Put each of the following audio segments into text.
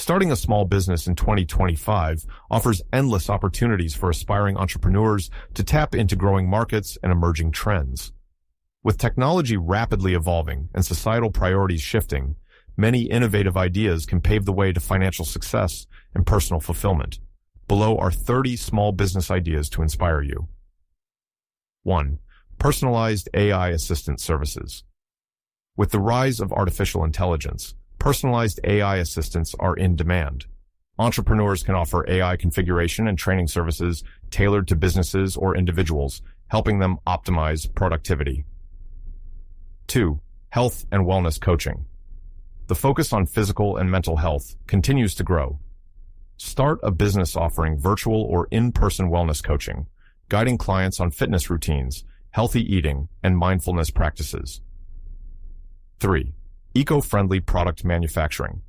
Starting a small business in 2025 offers endless opportunities for aspiring entrepreneurs to tap into growing markets and emerging trends. With technology rapidly evolving and societal priorities shifting, many innovative ideas can pave the way to financial success and personal fulfillment. Below are 30 small business ideas to inspire you. 1. Personalized AI assistant services. With the rise of artificial intelligence, personalized AI assistants are in demand. Entrepreneurs can offer AI configuration and training services tailored to businesses or individuals, helping them optimize productivity. 2. Health and wellness coaching. The focus on physical and mental health continues to grow. Start a business offering virtual or in-person wellness coaching, guiding clients on fitness routines, healthy eating, and mindfulness practices. 3. Eco-friendly product manufacturing.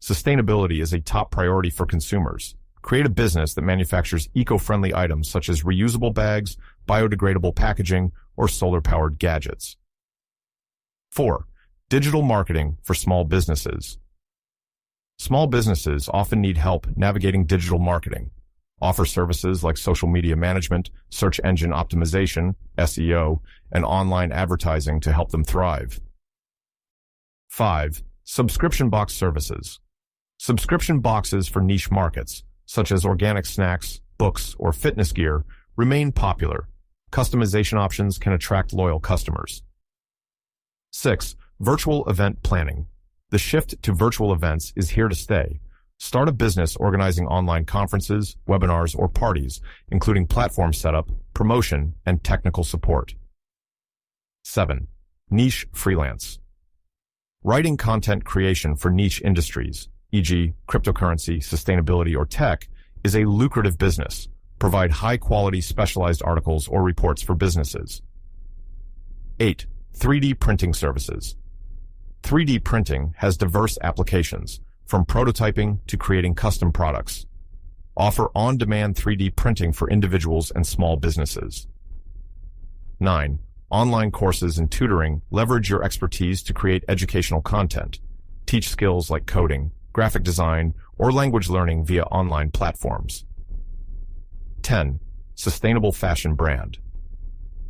Sustainability is a top priority for consumers. Create a business that manufactures eco-friendly items such as reusable bags, biodegradable packaging, or solar-powered gadgets. 4. Digital marketing for small businesses. Small businesses often need help navigating digital marketing. Offer services like social media management, search engine optimization, SEO, and online advertising to help them thrive. 5. Subscription box services. Subscription boxes for niche markets, such as organic snacks, books, or fitness gear, remain popular. Customization options can attract loyal customers. 6. Virtual event planning. The shift to virtual events is here to stay. Start a business organizing online conferences, webinars, or parties, including platform setup, promotion, and technical support. 7. Niche freelance. Writing content creation for niche industries, e.g., cryptocurrency, sustainability, or tech, is a lucrative business. Provide high-quality specialized articles or reports for businesses. 8. 3D printing services. 3D printing has diverse applications, from prototyping to creating custom products. Offer on-demand 3D printing for individuals and small businesses. 9. Online courses and tutoring leverage your expertise to create educational content. Teach skills like coding, graphic design, or language learning via online platforms. 10. Sustainable fashion brand.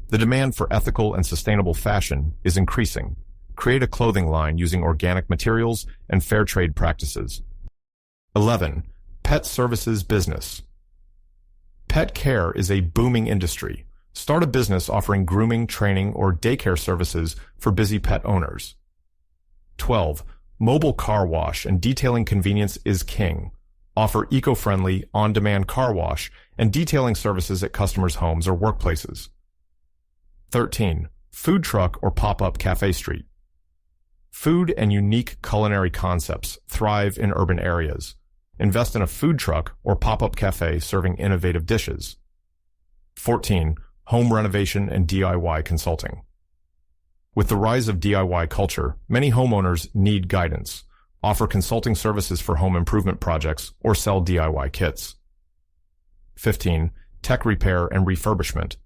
The demand for ethical and sustainable fashion is increasing. Create a clothing line using organic materials and fair trade practices. 11. Pet services business. Pet care is a booming industry. Start a business offering grooming, training, or daycare services for busy pet owners. 12. Mobile car wash and detailing convenience is king. Offer eco-friendly, on-demand car wash and detailing services at customers' homes or workplaces. 13. Food truck or pop-up cafe street. Food and unique culinary concepts thrive in urban areas. Invest in a food truck or pop-up cafe serving innovative dishes. 14. Home renovation and DIY consulting. With the rise of DIY culture, many homeowners need guidance. Offer consulting services for home improvement projects or sell DIY kits. 15. Tech repair and refurbishment.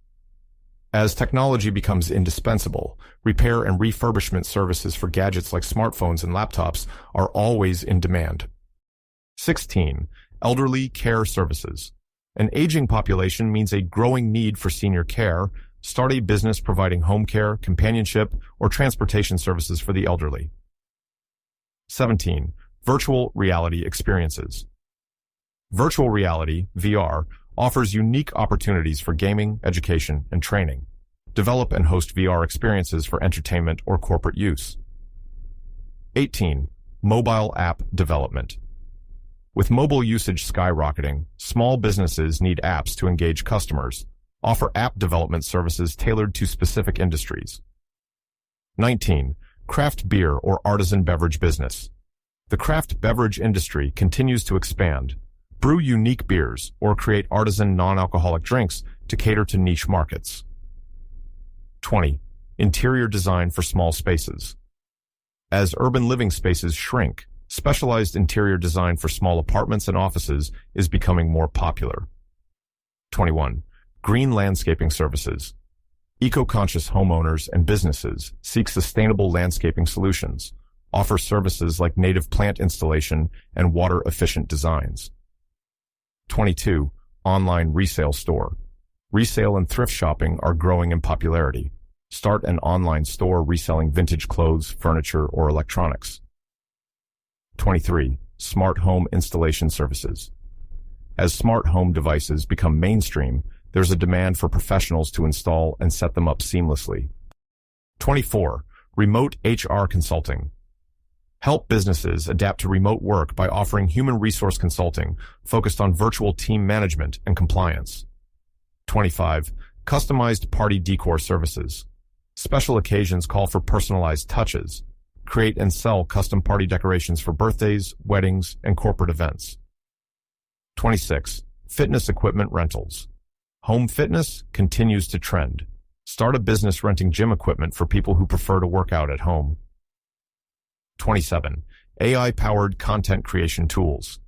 As technology becomes indispensable, repair and refurbishment services for gadgets like smartphones and laptops are always in demand. 16. Elderly care services. An aging population means a growing need for senior care. Start a business providing home care, companionship, or transportation services for the elderly. 17. Virtual reality experiences. Virtual reality, VR, offers unique opportunities for gaming, education, and training. Develop and host VR experiences for entertainment or corporate use. 18. Mobile app development. With mobile usage skyrocketing, small businesses need apps to engage customers. Offer app development services tailored to specific industries. 19. Craft beer or artisan beverage business. The craft beverage industry continues to expand. Brew unique beers or create artisan non-alcoholic drinks to cater to niche markets. 20. Interior design for small spaces. As urban living spaces shrink, specialized interior design for small apartments and offices is becoming more popular. 21. Green landscaping services. Eco-conscious homeowners and businesses seek sustainable landscaping solutions. Offer services like native plant installation and water-efficient designs. 22. Online resale store. Resale and thrift shopping are growing in popularity. Start an online store reselling vintage clothes, furniture, or electronics. 23. Smart home installation services. As smart home devices become mainstream, there's a demand for professionals to install and set them up seamlessly. 24. Remote HR consulting. Help businesses adapt to remote work by offering human resource consulting focused on virtual team management and compliance. 25. Customized party decor services. Special occasions call for personalized touches. Create and sell custom party decorations for birthdays, weddings, and corporate events. 26. Fitness equipment rentals. Home fitness continues to trend. Start a business renting gym equipment for people who prefer to work out at home. 27. AI-powered content creation tools.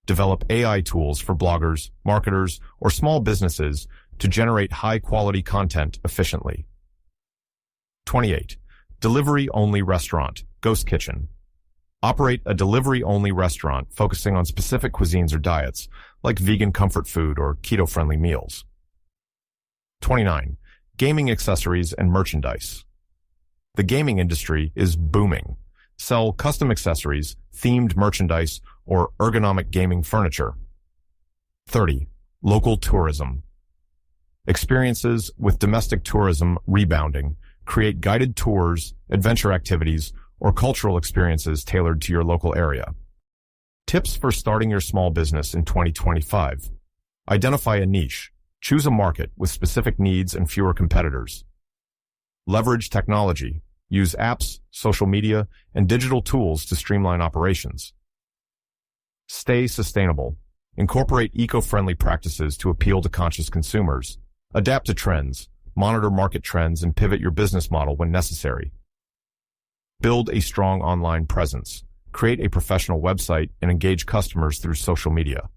Develop AI tools for bloggers, marketers, or small businesses to generate high-quality content efficiently. 28. Delivery-only restaurant, ghost kitchen. Operate a delivery-only restaurant focusing on specific cuisines or diets, like vegan comfort food or keto-friendly meals. 29. Gaming accessories and merchandise. The gaming industry is booming. Sell custom accessories, themed merchandise, or ergonomic gaming furniture. 30. Local tourism. Experiences with domestic tourism rebounding. Create guided tours, adventure activities, or cultural experiences tailored to your local area. Tips for starting your small business in 2025. Identify a niche. Choose a market with specific needs and fewer competitors. Leverage technology. Use apps, social media, and digital tools to streamline operations. Stay sustainable. Incorporate eco-friendly practices to appeal to conscious consumers. Adapt to trends. Monitor market trends and pivot your business model when necessary. Build a strong online presence. Create a professional website and engage customers through social media.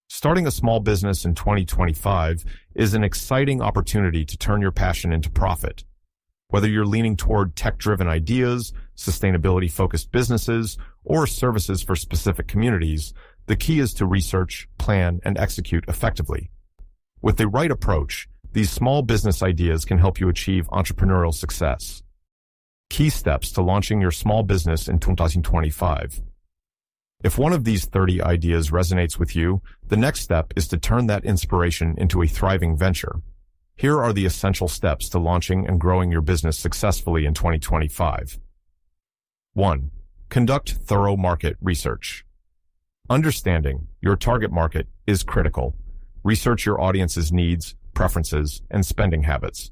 Starting a small business in 2025 is an exciting opportunity to turn your passion into profit. Whether you're leaning toward tech-driven ideas, sustainability-focused businesses, or services for specific communities, the key is to research, plan, and execute effectively. With the right approach, these small business ideas can help you achieve entrepreneurial success. Key steps to launching your small business in 2025. If one of these 30 ideas resonates with you, the next step is to turn that inspiration into a thriving venture. Here are the essential steps to launching and growing your business successfully in 2025. 1. Conduct thorough market research. Understanding your target market is critical. Research your audience's needs, preferences, and spending habits.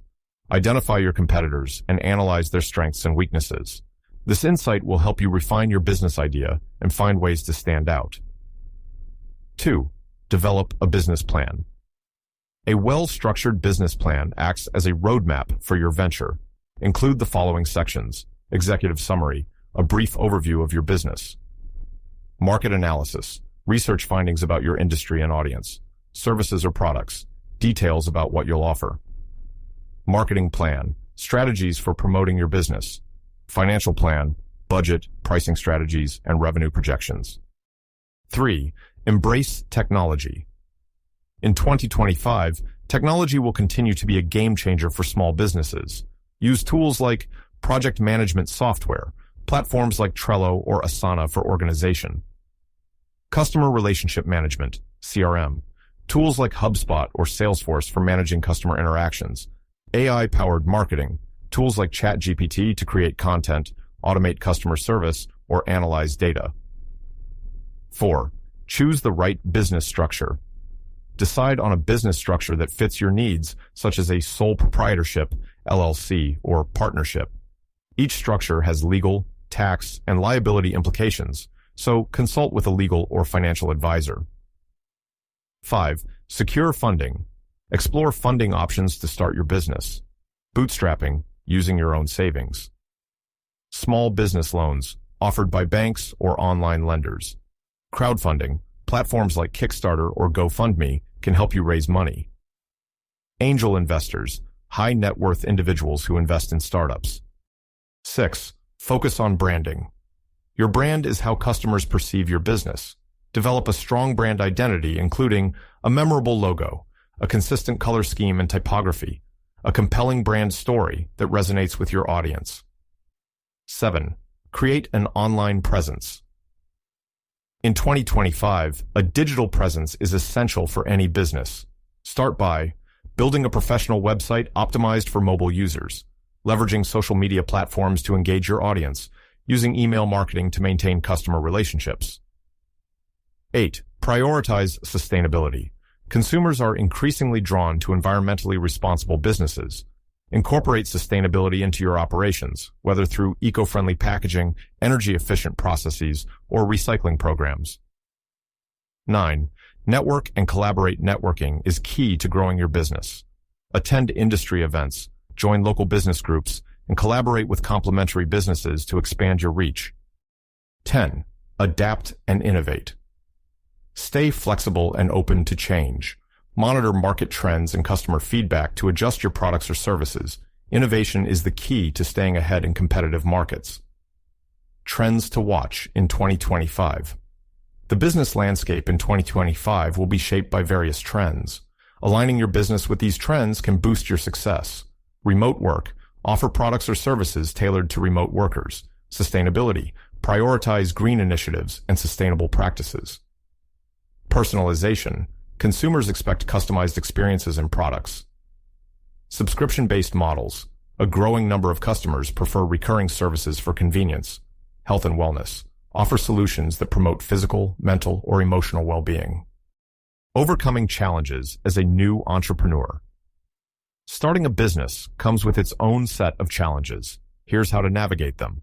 Identify your competitors and analyze their strengths and weaknesses. This insight will help you refine your business idea and find ways to stand out. 2. Develop a business plan. A well-structured business plan acts as a roadmap for your venture. Include the following sections: executive summary, a brief overview of your business; market analysis, research findings about your industry and audience; services or products, details about what you'll offer; marketing plan, strategies for promoting your business; financial plan, budget, pricing strategies, and revenue projections. 3. Embrace technology. In 2025, technology will continue to be a game changer for small businesses. Use tools like project management software, platforms like Trello or Asana for organization; customer relationship management, CRM, tools like HubSpot or Salesforce for managing customer interactions; AI-powered marketing, tools like ChatGPT to create content, automate customer service, or analyze data. 4. Choose the right business structure. Decide on a business structure that fits your needs, such as a sole proprietorship, LLC, or partnership. Each structure has legal, tax, and liability implications, so consult with a legal or financial advisor. 5. Secure funding. Explore funding options to start your business. Bootstrapping, using your own savings. Small business loans, offered by banks or online lenders. Crowdfunding, platforms like Kickstarter or GoFundMe can help you raise money. Angel investors, high net worth individuals who invest in startups. 6. Focus on branding. Your brand is how customers perceive your business. Develop a strong brand identity, including a memorable logo, a consistent color scheme and typography, a compelling brand story that resonates with your audience. 7. Create an online presence. In 2025, a digital presence is essential for any business. Start by building a professional website optimized for mobile users, leveraging social media platforms to engage your audience, using email marketing to maintain customer relationships. 8. Prioritize sustainability. Consumers are increasingly drawn to environmentally responsible businesses. Incorporate sustainability into your operations, whether through eco-friendly packaging, energy-efficient processes, or recycling programs. 9. Network and collaborate. Networking is key to growing your business. Attend industry events, join local business groups, and collaborate with complementary businesses to expand your reach. 10. Adapt and innovate. Stay flexible and open to change. Monitor market trends and customer feedback to adjust your products or services. Innovation is the key to staying ahead in competitive markets. Trends to watch in 2025. The business landscape in 2025 will be shaped by various trends. Aligning your business with these trends can boost your success. Remote work. Offer products or services tailored to remote workers. Sustainability. Prioritize green initiatives and sustainable practices. Personalization. Consumers expect customized experiences and products. Subscription-based models. A growing number of customers prefer recurring services for convenience. Health and wellness. Offer solutions that promote physical, mental, or emotional well-being. Overcoming challenges as a new entrepreneur. Starting a business comes with its own set of challenges. Here's how to navigate them.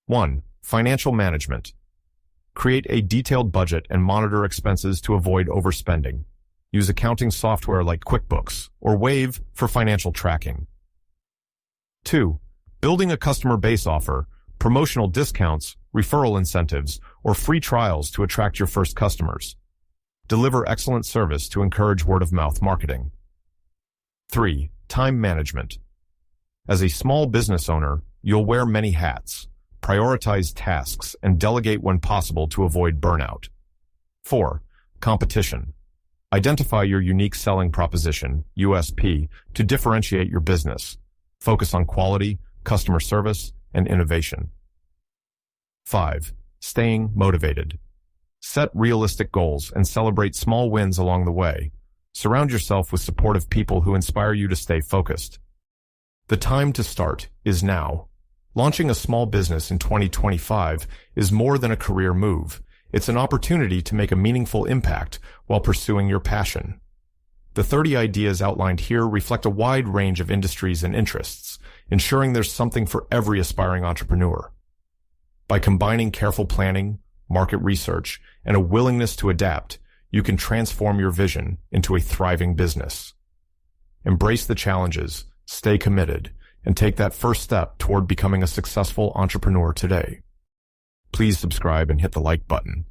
1. Financial management. Create a detailed budget and monitor expenses to avoid overspending. Use accounting software like QuickBooks or Wave for financial tracking. 2. Building a customer base. Offer promotional discounts, referral incentives, or free trials to attract your first customers. Deliver excellent service to encourage word-of-mouth marketing. 3. Time management. As a small business owner, you'll wear many hats. Prioritize tasks and delegate when possible to avoid burnout. 4. Competition. Identify your unique selling proposition, USP, to differentiate your business. Focus on quality, customer service, and innovation. 5. Staying motivated. Set realistic goals and celebrate small wins along the way. Surround yourself with supportive people who inspire you to stay focused. The time to start is now. Launching a small business in 2025 is more than a career move. It's an opportunity to make a meaningful impact while pursuing your passion. The 30 ideas outlined here reflect a wide range of industries and interests, ensuring there's something for every aspiring entrepreneur. By combining careful planning, market research, and a willingness to adapt, you can transform your vision into a thriving business. Embrace the challenges, stay committed, and take that first step toward becoming a successful entrepreneur today. Please subscribe and hit the like button.